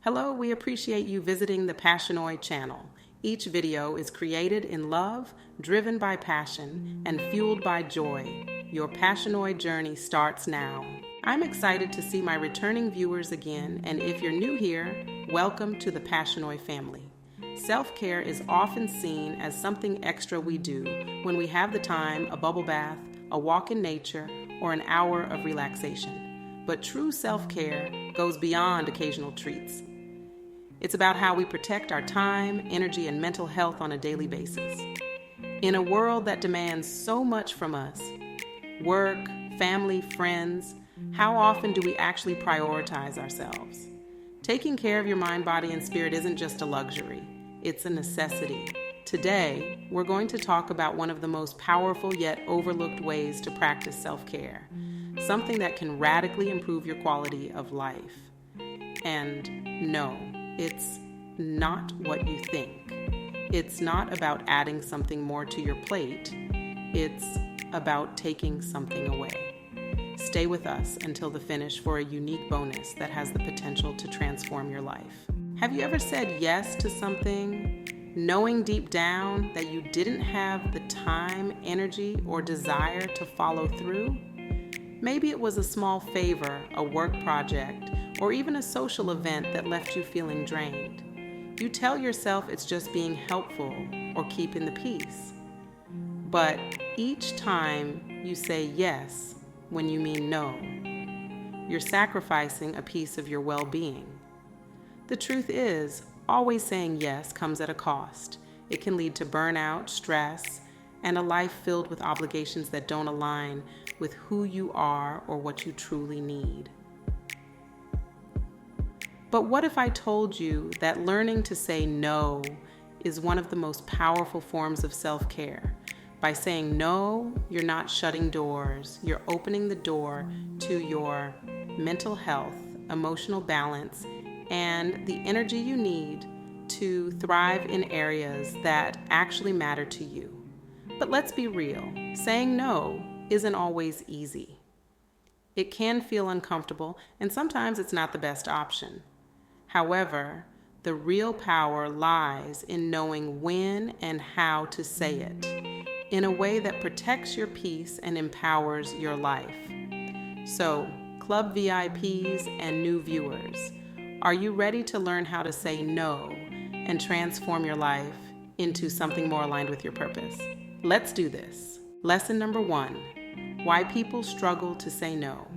Hello, we appreciate you visiting the PASSIONOY channel. Each video is created in love, driven by passion, and fueled by joy. Your PASSIONOY journey starts now. I'm excited to see my returning viewers again, and if you're new here, welcome to the PASSIONOY family. Self-care is often seen as something extra we do when we have the time, a bubble bath, a walk in nature, or an hour of relaxation. But true self-care goes beyond occasional treats. It's about how we protect our time, energy, and mental health on a daily basis. In a world that demands so much from us, work, family, friends, how often do we actually prioritize ourselves? Taking care of your mind, body, and spirit isn't just a luxury. It's a necessity. Today, we're going to talk about one of the most powerful yet overlooked ways to practice self-care, something that can radically improve your quality of life. And no, it's not what you think. It's not about adding something more to your plate. It's about taking something away. Stay with us until the finish for a unique bonus that has the potential to transform your life. Have you ever said yes to something, knowing deep down that you didn't have the time, energy, or desire to follow through? Maybe it was a small favor, a work project, or even a social event that left you feeling drained. You tell yourself it's just being helpful or keeping the peace. But each time you say yes when you mean no, you're sacrificing a piece of your well-being. The truth is, always saying yes comes at a cost. It can lead to burnout, stress, and a life filled with obligations that don't align with who you are or what you truly need. But what if I told you that learning to say no is one of the most powerful forms of self-care? By saying no, you're not shutting doors. You're opening the door to your mental health, emotional balance, and the energy you need to thrive in areas that actually matter to you. But let's be real, saying no isn't always easy. It can feel uncomfortable, and sometimes it's not the best option. However, the real power lies in knowing when and how to say it in a way that protects your peace and empowers your life. So, Club VIPs and new viewers, are you ready to learn how to say no and transform your life into something more aligned with your purpose? Let's do this. Lesson number 1, why people struggle to say no.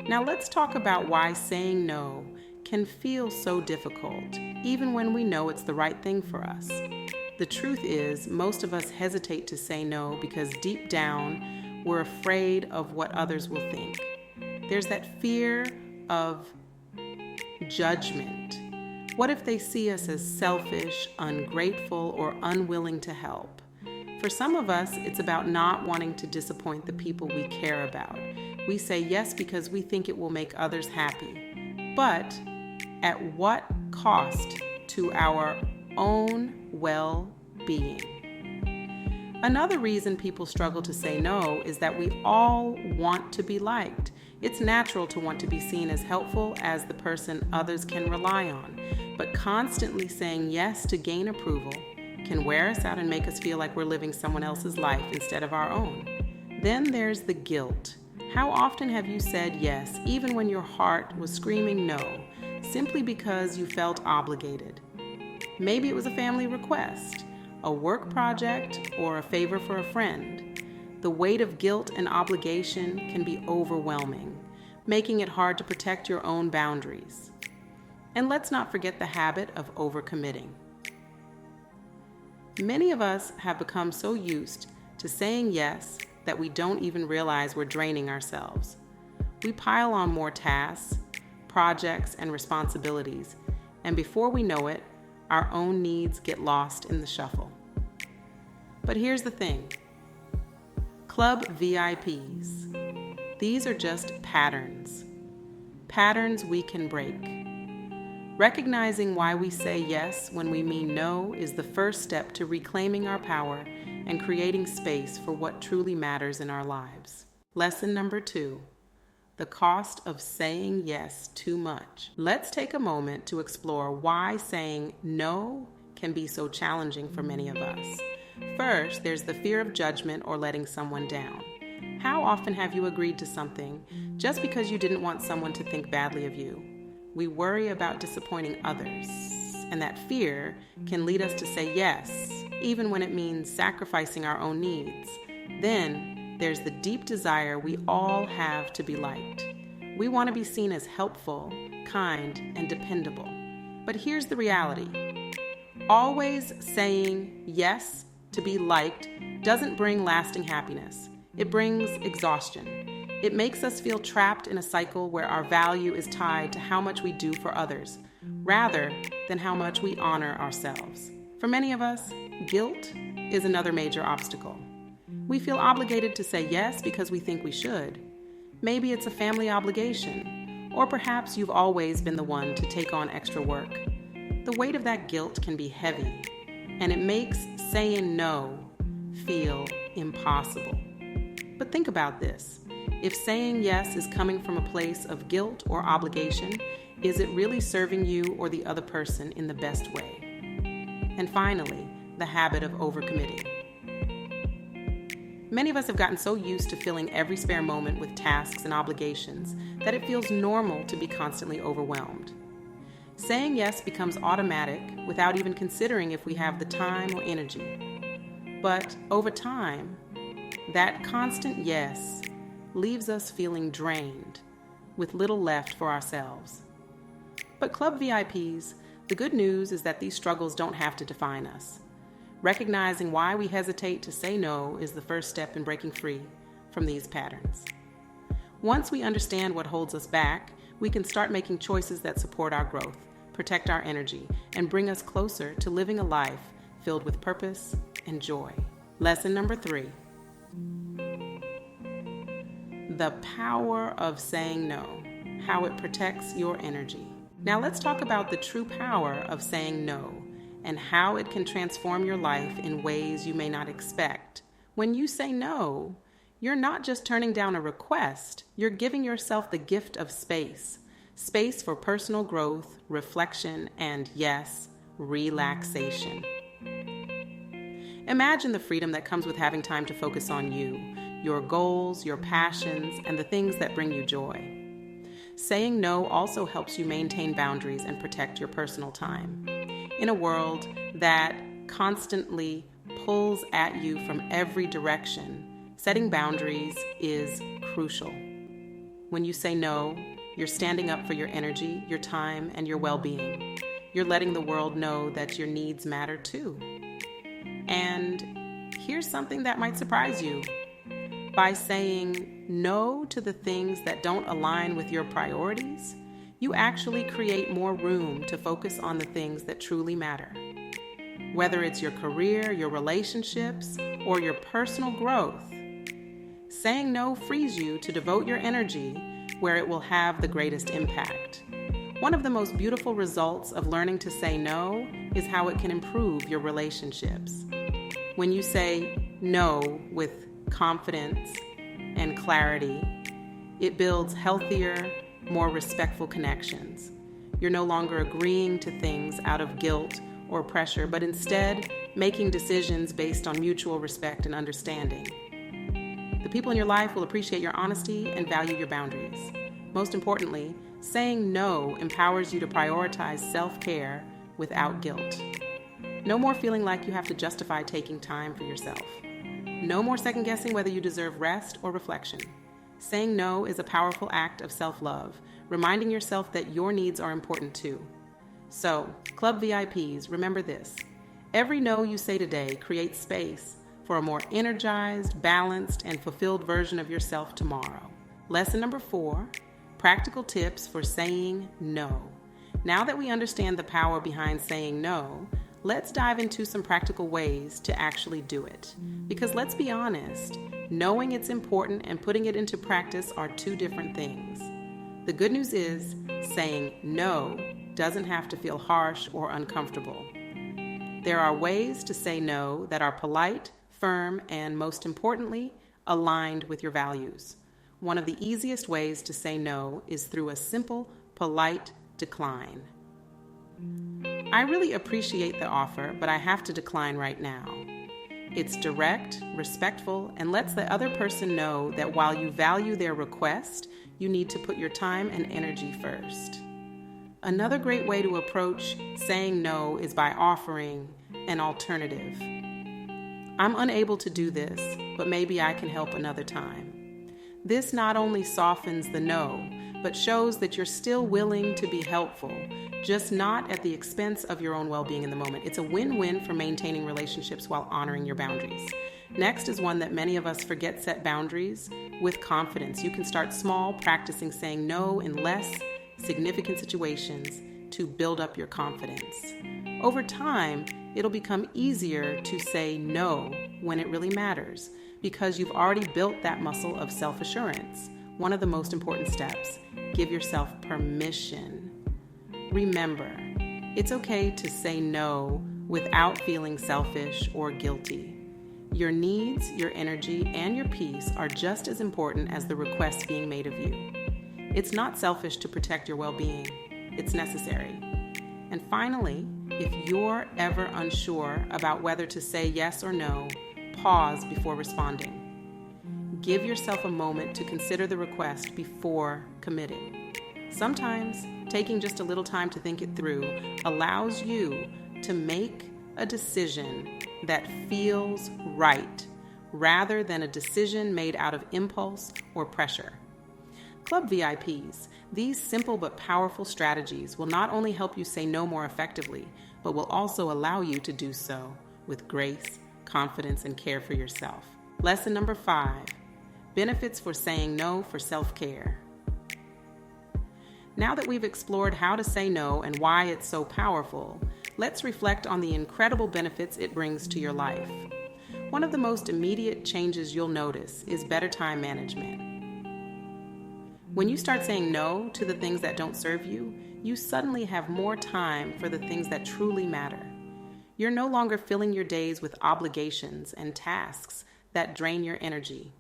Now let's talk about why saying no can feel so difficult, even when we know it's the right thing for us. The truth is, most of us hesitate to say no because deep down, we're afraid of what others will think. There's that fear of judgment. What if they see us as selfish, ungrateful, or unwilling to help? For some of us, it's about not wanting to disappoint the people we care about. We say yes because we think it will make others happy. But at what cost to our own well-being? Another reason people struggle to say no is that we all want to be liked. It's natural to want to be seen as helpful, as the person others can rely on. But constantly saying yes to gain approval can wear us out and make us feel like we're living someone else's life instead of our own. Then there's the guilt. How often have you said yes, even when your heart was screaming no, simply because you felt obligated? Maybe it was a family request, a work project, or a favor for a friend. The weight of guilt and obligation can be overwhelming, making it hard to protect your own boundaries. And let's not forget the habit of overcommitting. Many of us have become so used to saying yes that we don't even realize we're draining ourselves. We pile on more tasks, projects, and responsibilities, and before we know it, our own needs get lost in the shuffle. But here's the thing. Club VIPs. These are just patterns. Patterns we can break. Recognizing why we say yes when we mean no is the first step to reclaiming our power and creating space for what truly matters in our lives. Lesson number 2. the cost of saying yes too much. Let's take a moment to explore why saying no can be so challenging for many of us. First, there's the fear of judgment or letting someone down. How often have you agreed to something just because you didn't want someone to think badly of you? We worry about disappointing others, and that fear can lead us to say yes, even when it means sacrificing our own needs. Then there's the deep desire we all have to be liked. We want to be seen as helpful, kind, and dependable. But here's the reality. Always saying yes to be liked doesn't bring lasting happiness. It brings exhaustion. It makes us feel trapped in a cycle where our value is tied to how much we do for others, rather than how much we honor ourselves. For many of us, guilt is another major obstacle. We feel obligated to say yes because we think we should. Maybe it's a family obligation, or perhaps you've always been the one to take on extra work. The weight of that guilt can be heavy, and it makes saying no feel impossible. But think about this. If saying yes is coming from a place of guilt or obligation, is it really serving you or the other person in the best way? And finally, the habit of overcommitting. Many of us have gotten so used to filling every spare moment with tasks and obligations that it feels normal to be constantly overwhelmed. Saying yes becomes automatic without even considering if we have the time or energy. But over time, that constant yes leaves us feeling drained, with little left for ourselves. But Club VIPs, the good news is that these struggles don't have to define us. Recognizing why we hesitate to say no is the first step in breaking free from these patterns. Once we understand what holds us back, we can start making choices that support our growth, protect our energy, and bring us closer to living a life filled with purpose and joy. Lesson number 3. The power of saying no, how it protects your energy. Now let's talk about the true power of saying no and how it can transform your life in ways you may not expect. When you say no, you're not just turning down a request, you're giving yourself the gift of space. Space for personal growth, reflection, and yes, relaxation. Imagine the freedom that comes with having time to focus on you, your goals, your passions, and the things that bring you joy. Saying no also helps you maintain boundaries and protect your personal time. In a world that constantly pulls at you from every direction, setting boundaries is crucial. When you say no, you're standing up for your energy, your time, and your well-being. You're letting the world know that your needs matter too. And here's something that might surprise you. By saying no to the things that don't align with your priorities, you actually create more room to focus on the things that truly matter. Whether it's your career, your relationships, or your personal growth, saying no frees you to devote your energy where it will have the greatest impact. One of the most beautiful results of learning to say no is how it can improve your relationships. When you say no with confidence and clarity, it builds healthier, more respectful connections. You're no longer agreeing to things out of guilt or pressure, but instead making decisions based on mutual respect and understanding. The people in your life will appreciate your honesty and value your boundaries. Most importantly, saying no empowers you to prioritize self-care without guilt. No more feeling like you have to justify taking time for yourself. No more second-guessing whether you deserve rest or reflection. Saying no is a powerful act of self-love, reminding yourself that your needs are important too. So, Club VIPs, remember this. Every no you say today creates space for a more energized, balanced, and fulfilled version of yourself tomorrow. Lesson number 4, practical tips for saying no. Now that we understand the power behind saying no, let's dive into some practical ways to actually do it. Because let's be honest, knowing it's important and putting it into practice are two different things. The good news is, saying no doesn't have to feel harsh or uncomfortable. There are ways to say no that are polite, firm, and most importantly, aligned with your values. one of the easiest ways to say no is through a simple, polite decline. I really appreciate the offer, but I have to decline right now. It's direct, respectful, and lets the other person know that while you value their request, you need to put your time and energy first. Another great way to approach saying no is by offering an alternative. I'm unable to do this, but maybe I can help another time. This not only softens the no, but shows that you're still willing to be helpful, just not at the expense of your own well-being in the moment. It's a win-win for maintaining relationships while honoring your boundaries. Next is one that many of us forget: set boundaries with confidence. You can start small, practicing saying no in less significant situations to build up your confidence. Over time, it'll become easier to say no when it really matters because you've already built that muscle of self-assurance. One of the most important steps: give yourself permission. Remember, it's okay to say no without feeling selfish or guilty. Your needs, your energy, and your peace are just as important as the requests being made of you. It's not selfish to protect your well-being. It's necessary. And finally, if you're ever unsure about whether to say yes or no, pause before responding. Give yourself a moment to consider the request before committing. Sometimes, taking just a little time to think it through allows you to make a decision that feels right, rather than a decision made out of impulse or pressure. Club VIPs, these simple but powerful strategies will not only help you say no more effectively, but will also allow you to do so with grace, confidence, and care for yourself. Lesson number 5, benefits for saying no for self-care. Now that we've explored how to say no and why it's so powerful, let's reflect on the incredible benefits it brings to your life. One of the most immediate changes you'll notice is better time management. When you start saying no to the things that don't serve you, you suddenly have more time for the things that truly matter. You're no longer filling your days with obligations and tasks that drain your energy.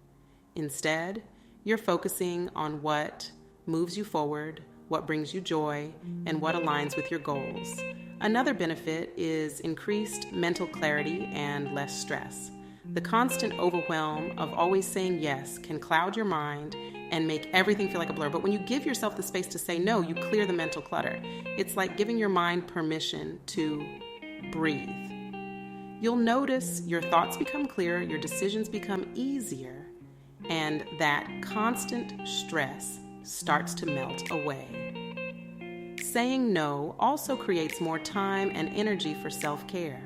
Instead, you're focusing on what moves you forward, what brings you joy, and what aligns with your goals. Another benefit is increased mental clarity and less stress. The constant overwhelm of always saying yes can cloud your mind and make everything feel like a blur. But when you give yourself the space to say no, you clear the mental clutter. It's like giving your mind permission to breathe. You'll notice your thoughts become clearer, your decisions become easier, and that constant stress starts to melt away. Saying no also creates more time and energy for self-care.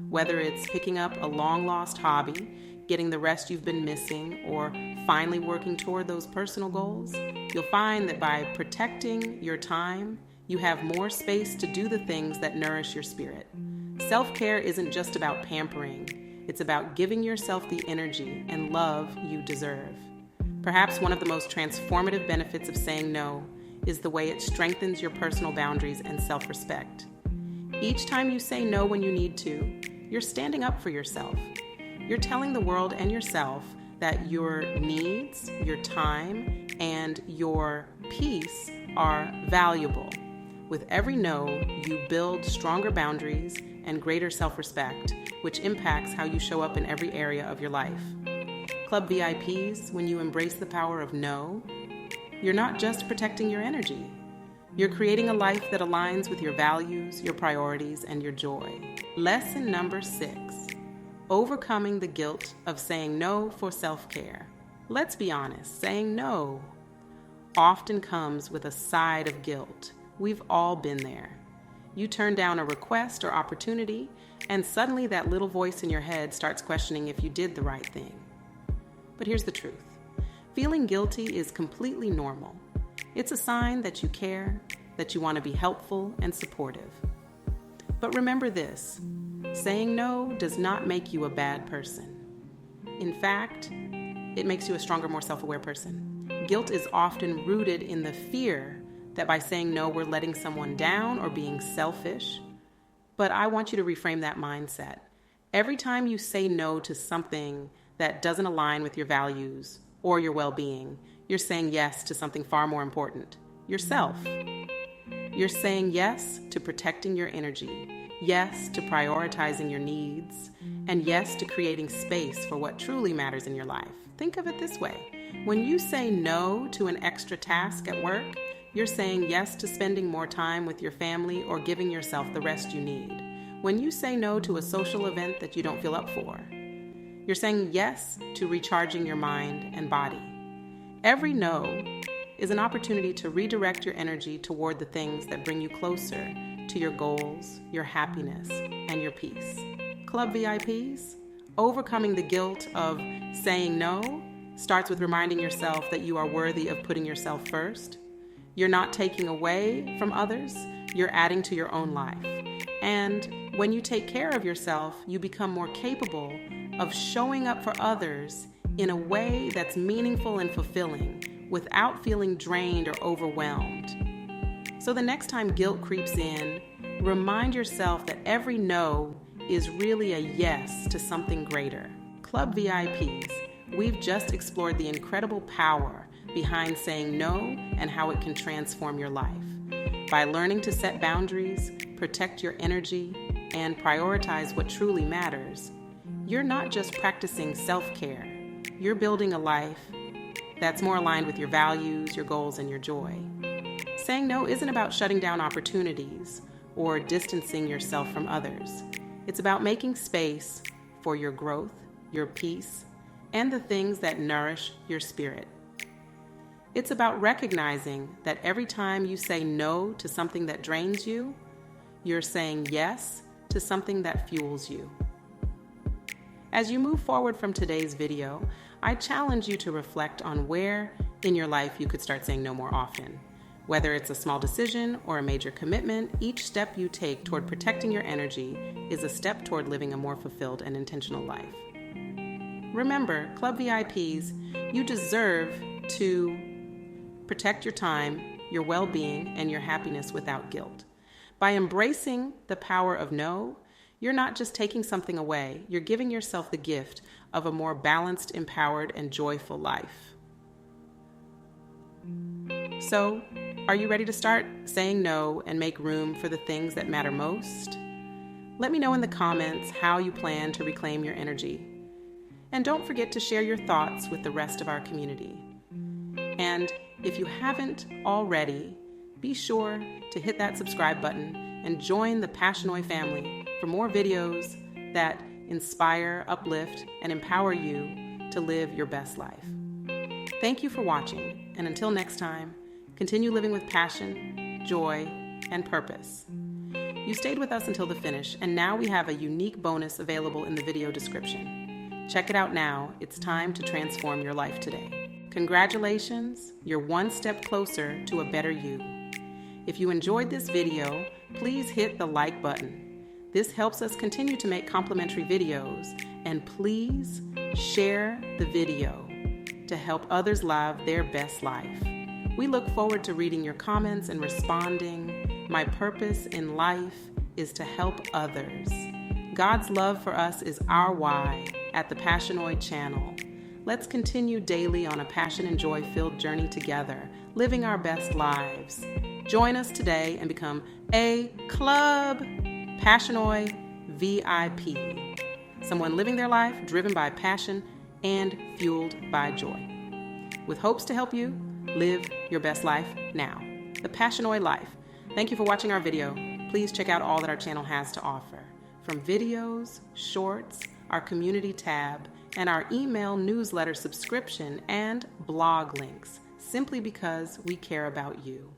Whether it's picking up a long-lost hobby, getting the rest you've been missing, or finally working toward those personal goals, you'll find that by protecting your time, you have more space to do the things that nourish your spirit. Self-care isn't just about pampering. It's about giving yourself the energy and love you deserve. Perhaps one of the most transformative benefits of saying no is the way it strengthens your personal boundaries and self-respect. Each time you say no when you need to, you're standing up for yourself. You're telling the world and yourself that your needs, your time, and your peace are valuable. With every no, you build stronger boundaries and greater self-respect, which impacts how you show up in every area of your life. Club VIPs, when you embrace the power of no, you're not just protecting your energy. You're creating a life that aligns with your values, your priorities, and your joy. Lesson number 6, overcoming the guilt of saying no for self-care. Let's be honest, saying no often comes with a side of guilt. We've all been there. You turn down a request or opportunity, and suddenly that little voice in your head starts questioning if you did the right thing. But here's the truth. Feeling guilty is completely normal. It's a sign that you care, that you want to be helpful and supportive. But remember this, saying no does not make you a bad person. In fact, it makes you a stronger, more self-aware person. Guilt is often rooted in the fear that by saying no, we're letting someone down or being selfish. But I want you to reframe that mindset. Every time you say no to something that doesn't align with your values or your well-being. You're saying yes to something far more important, yourself. You're saying yes to protecting your energy, yes to prioritizing your needs, and yes to creating space for what truly matters in your life. Think of it this way. When you say no to an extra task at work, you're saying yes to spending more time with your family or giving yourself the rest you need. When you say no to a social event that you don't feel up for, you're saying yes to recharging your mind and body. Every no is an opportunity to redirect your energy toward the things that bring you closer to your goals, your happiness, and your peace. Club VIPs, overcoming the guilt of saying no starts with reminding yourself that you are worthy of putting yourself first. You're not taking away from others, you're adding to your own life. And when you take care of yourself, you become more capable of showing up for others in a way that's meaningful and fulfilling without feeling drained or overwhelmed. So the next time guilt creeps in, remind yourself that every no is really a yes to something greater. Club VIPs, we've just explored the incredible power behind saying no and how it can transform your life. By learning to set boundaries, protect your energy, and prioritize what truly matters, you're not just practicing self-care, you're building a life that's more aligned with your values, your goals, and your joy. Saying no isn't about shutting down opportunities or distancing yourself from others. It's about making space for your growth, your peace, and the things that nourish your spirit. It's about recognizing that every time you say no to something that drains you, you're saying yes to something that fuels you. As you move forward from today's video, I challenge you to reflect on where in your life you could start saying no more often. Whether it's a small decision or a major commitment, each step you take toward protecting your energy is a step toward living a more fulfilled and intentional life. Remember, Club VIPs, you deserve to protect your time, your well-being, and your happiness without guilt. By embracing the power of no, you're not just taking something away, you're giving yourself the gift of a more balanced, empowered, and joyful life. So, are you ready to start saying no and make room for the things that matter most? Let me know in the comments how you plan to reclaim your energy. And don't forget to share your thoughts with the rest of our community. And if you haven't already, be sure to hit that subscribe button and join the PASSIONOY family for more videos that inspire, uplift, and empower you to live your best life. Thank you for watching, and until next time, continue living with passion, joy, and purpose. You stayed with us until the finish, and now we have a unique bonus available in the video description. Check it out now. It's time to transform your life today. Congratulations, you're one step closer to a better you. If you enjoyed this video, please hit the like button. This helps us continue to make complimentary videos, and please share the video to help others live their best life. We look forward to reading your comments and responding. My purpose in life is to help others. God's love for us is our why at the PASSIONOY channel. Let's continue daily on a passion and joy-filled journey together, living our best lives. Join us today and become a Club PASSIONOY VIP. Someone living their life driven by passion and fueled by joy. With hopes to help you live your best life now. The PASSIONOY life. Thank you for watching our video. Please check out all that our channel has to offer. From videos, shorts, our community tab, and our email newsletter subscription and blog links, simply because we care about you.